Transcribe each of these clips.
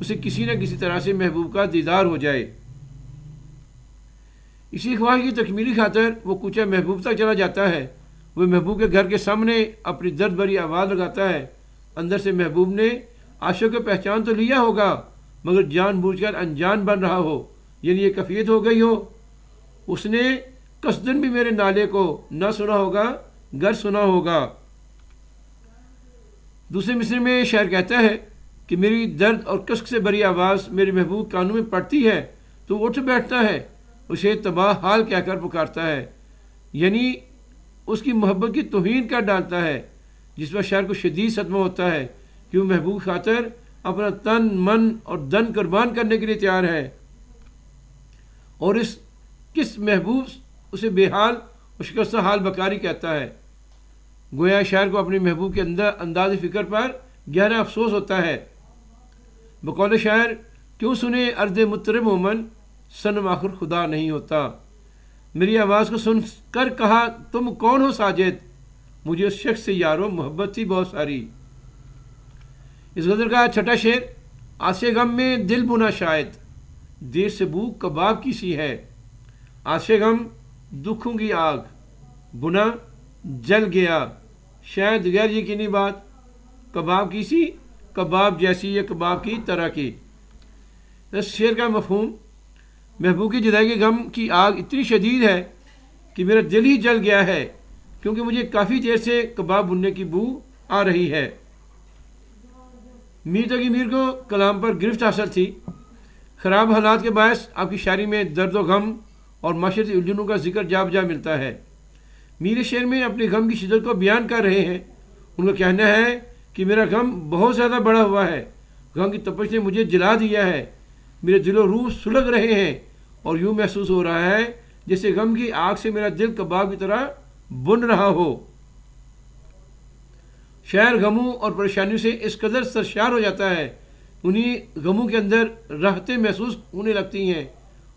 اسے کسی نہ کسی طرح سے محبوب کا دیدار ہو جائے۔ اسی خواہش کی تکمیلی خاطر وہ کوچہ محبوب تک چلا جاتا ہے۔ وہ محبوب کے گھر کے سامنے اپنی درد بھری آواز لگاتا ہے۔ اندر سے محبوب نے عاشق کو پہچان تو لیا ہوگا، مگر جان بوجھ کر انجان بن رہا ہو، یعنی یہ کیفیت ہو گئی ہو۔ اس نے قصدن بھی میرے نالے کو نہ سنا ہوگا، گر سنا ہوگا۔ دوسرے مصرے میں شاعر کہتا ہے کہ میری درد اور کشک سے بھری آواز میرے محبوب کانوں میں پڑتی ہے تو وہ اٹھ بیٹھتا ہے، اسے تباہ حال کہہ کر پکارتا ہے، یعنی اس کی محبت کی توہین کر ڈالتا ہے، جس پر شاعر کو شدید صدمہ ہوتا ہے کہ وہ محبوب خاطر اپنا تن من اور دن قربان کرنے کے لیے تیار ہے، اور اس کس محبوب اسے بے حال اور شکستہ حال بکاری کہتا ہے۔ گویا شاعر کو اپنے محبوب کے انداز فکر پر گہرا افسوس ہوتا ہے۔ بقول شاعر، کیوں سنے ارد مطرب مومن، صنم آخر خدا نہیں ہوتا۔ میری آواز کو سن کر کہا تم کون ہو ساجد، مجھے اس شخص سے یارو محبت تھی بہت ساری۔ اس غزل کا چھٹا شعر، آسے غم میں دل بنا شاید، دیر سے بو کباب کی سی ہے۔ آسے غم دکھوں کی آگ، بنا جل گیا، شاید غیر یقینی بات، کباب کی سی، کباب جیسی یا کباب کی طرح کی۔ اس شعر کا مفہوم، محبوب کی جدائی کے غم کی آگ اتنی شدید ہے کہ میرا دل ہی جل گیا ہے، کیونکہ مجھے کافی دیر سے کباب بننے کی بو آ رہی ہے۔ میر تقی میر کو کلام پر گرفت حاصل تھی۔ خراب حالات کے باعث آپ کی شاعری میں درد و غم اور معاشرتی الجھنوں کا ذکر جا بجا ملتا ہے۔ میر شعر میں اپنے غم کی شدت کو بیان کر رہے ہیں۔ ان کا کہنا ہے کہ میرا غم بہت زیادہ بڑا ہوا ہے، غم کی تپش نے مجھے جلا دیا ہے، میرے دل و روح سلگ رہے ہیں، اور یوں محسوس ہو رہا ہے جیسے غم کی آگ سے میرا دل کباب کی طرح بن رہا ہو۔ شاعر غموں اور پریشانیوں سے اس قدر سرشار ہو جاتا ہے، انہی غموں کے اندر راحتیں محسوس ہونے لگتی ہیں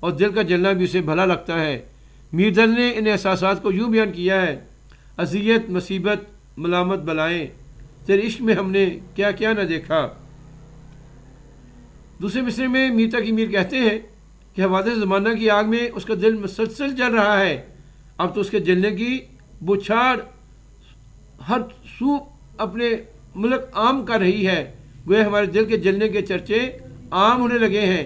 اور دل کا جلنا بھی اسے بھلا لگتا ہے۔ میر دل نے ان احساسات کو یوں بیان کیا ہے، اذیت، مصیبت، ملامت، بلائیں، تیرے عشق میں ہم نے کیا کیا نہ دیکھا۔ دوسرے مصرے میں میر تقی میر کہتے ہیں کہ حوادث زمانہ کی آگ میں اس کا دل مسلسل جل رہا ہے، اب تو اس کے جلنے کی بچھاڑ ہر سو اپنے ملک عام کر رہی ہے، گویا ہمارے دل کے جلنے کے چرچے عام ہونے لگے ہیں۔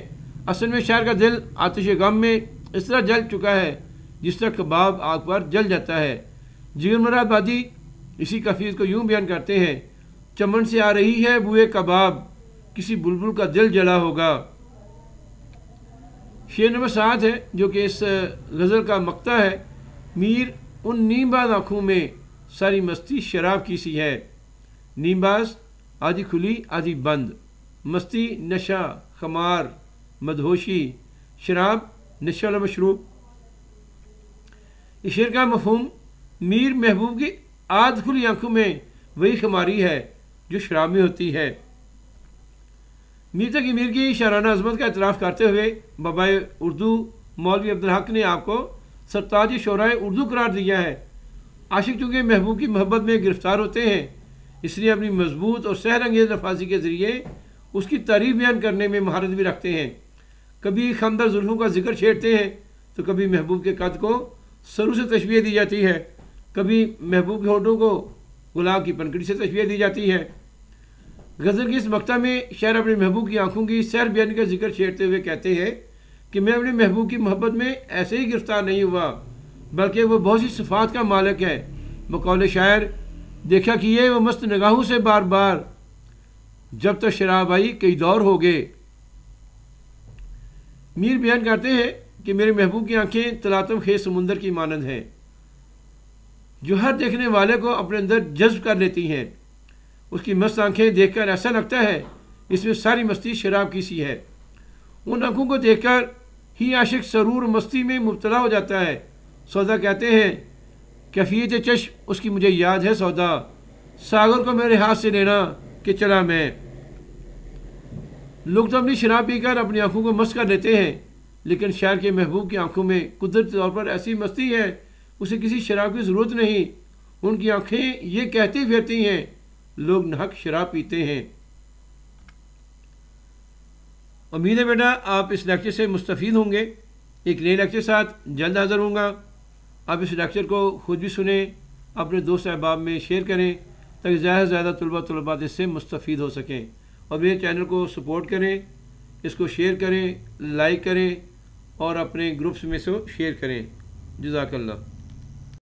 اصل میں شاعر کا دل آتش غم میں اس طرح جل چکا ہے جس طرح کباب آگ پر جل جاتا ہے۔ جگر مراد بادی اسی کیفیت کو یوں بیان کرتے ہیں، چمن سے آ رہی ہے بوئے کباب، کسی بلبل کا دل جلا ہوگا۔ شعر نمبر 7 ہے جو کہ اس غزل کا مقطع ہے، میر ان نیم باز آنکھوں میں ساری مستی شراب کی سی ہے۔ نیم باز آدھی کھلی آدھی بند، مستی نشہ، خمار، مدہوشی، شراب نشہ والا مشروب۔ اس شعر کا مفہوم، میر محبوب کی آدھ کھلی آنکھوں میں وہی خماری ہے جو شراب میں ہوتی ہے۔ میر تقی میر کی شاعرانہ عظمت کا اعتراف کرتے ہوئے بابائے اردو مولوی عبدالحق نے آپ کو سرتاج شعرائے اردو قرار دیا ہے۔ عاشق چونکہ محبوب کی محبت میں گرفتار ہوتے ہیں، اس لیے اپنی مضبوط اور سحر انگیز لفاظی کے ذریعے اس کی تعریف بیان کرنے میں مہارت بھی رکھتے ہیں۔ کبھی خندر زلفوں کا ذکر چھیڑتے ہیں تو کبھی محبوب کے قد کو سرو سے تشبیہ دی جاتی ہے، کبھی محبوب کے ہونٹوں کو گلاب کی پنکھڑی سے تشبیہ دی جاتی ہے۔ غزل کی اس مقطع میں شاعر اپنے محبوب کی آنکھوں کی سحر بیانی کا ذکر چھیڑتے ہوئے کہتے ہیں کہ میں اپنے محبوب کی محبت میں ایسے ہی گرفتار نہیں ہوا، بلکہ وہ بہت سی صفات کا مالک ہے۔ بقول شاعر، دیکھا کیے وہ مست نگاہوں سے بار بار، جب تک شراب آئی کئی دور ہو گئے۔ میر بیان کرتے ہیں کہ میرے محبوب کی آنکھیں تلاطم خیز سمندر کی مانند ہیں جو ہر دیکھنے والے کو اپنے اندر جذب کر لیتی ہیں۔ اس کی مست آنکھیں دیکھ کر ایسا لگتا ہے اس میں ساری مستی شراب کی سی ہے۔ ان آنکھوں کو دیکھ کر ہی عاشق سرور مستی میں مبتلا ہو جاتا ہے۔ سودا کہتے ہیں، کیفیت چشم اس کی مجھے یاد ہے سودا، ساغر کو میرے ہاتھ سے لینا کہ چلا میں۔ لوگ تو اپنی شراب پی کر اپنی آنکھوں کو مست کر لیتے ہیں، لیکن شاعر کے محبوب کی آنکھوں میں قدرتی طور پر ایسی مستی ہے اسے کسی شراب کی ضرورت نہیں۔ ان کی آنکھیں یہ کہتی پھرتی ہیں، لوگ نحق شراب پیتے ہیں۔ امید ہے بیٹا آپ اس لیکچر سے مستفید ہوں گے۔ ایک نئے لیکچر ساتھ جلد حاضر ہوں گا۔ آپ اس لیکچر کو خود بھی سنیں، اپنے دوست احباب میں شیئر کریں تاکہ زیادہ سے زیادہ طلباء اس سے مستفید ہو سکیں، اور میرے چینل کو سپورٹ کریں، اس کو شیئر کریں، لائک کریں اور اپنے گروپس میں سے شیئر کریں۔ جزاک اللہ۔